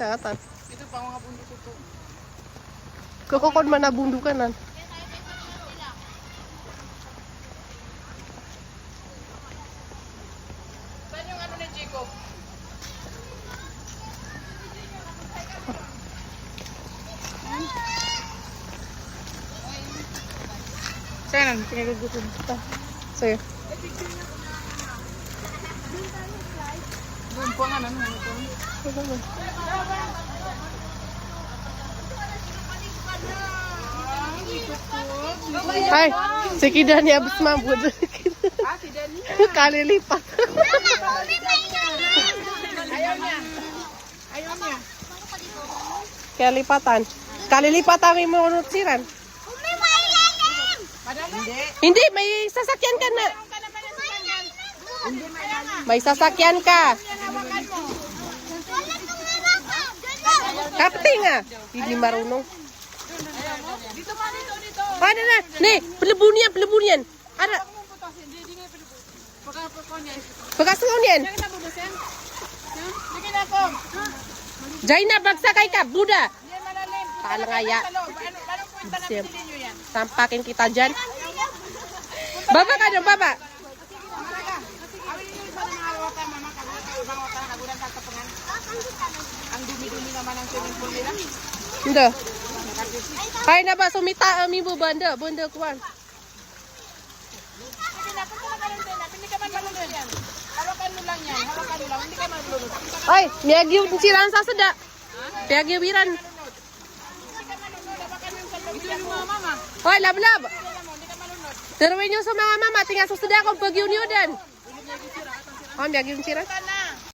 sa atas. Ito pa mga bundok ito. Kukukod man na bundukanan. Saan yung ano ni Jacob? Saan? Pinagagutom kita. Sige. Doon po nga naman ito. Ay, si Kidani abis mabud. Ah, si Dani. Kalilipat. Ayaw niya. Ayaw niya. Kalipatan. Kalilipatan may mga siran. Madali? Hindi. Hindi, may sasakyan ka na. Ka naman na sa kanyan. Hindi madali. May sasakyan ka. Hawakan mo. Kapte nga. Hindi marunong. Dito pa, dito. Paano na? Ne, pelebunian. Ada. Huwag mong putasin. Hindi nga pinupot. Pagkapakon niya. Pagkasuon yan. Diyan na bubusin. Sige na po. Jaina, bagsakay ka. Buda. Hindi yan malalim. Palangaya. Anong punta na Siyem. pinili nyo yan? Sampakin kita dyan. Baba ka dyan, baba. Awin nyo isa ng hawakan, mama. Ibang hawakan, nagulang katapangan. Ang dumi-dumi naman ang swimming pool nila. Hindi. Kaya na ba sumita amibo banda kuan. Sige na, punta na ka lang din. Hindi ka man malunod yan. Hawakan mo lang yan. Hawakan mo lang. Hindi ka malunod. Ay, miyagiw siran sa sada. Piyagiwiran. Hindi ka malunod. Hawakan mo yung salong. Ito yung mga mama. Hoy, lablab. Hindi ka malunod. Teruin nyo sa mga mama, tinggal sa sada akong pagyiw niyo dan. Oh, miyagiw siran. Punta na.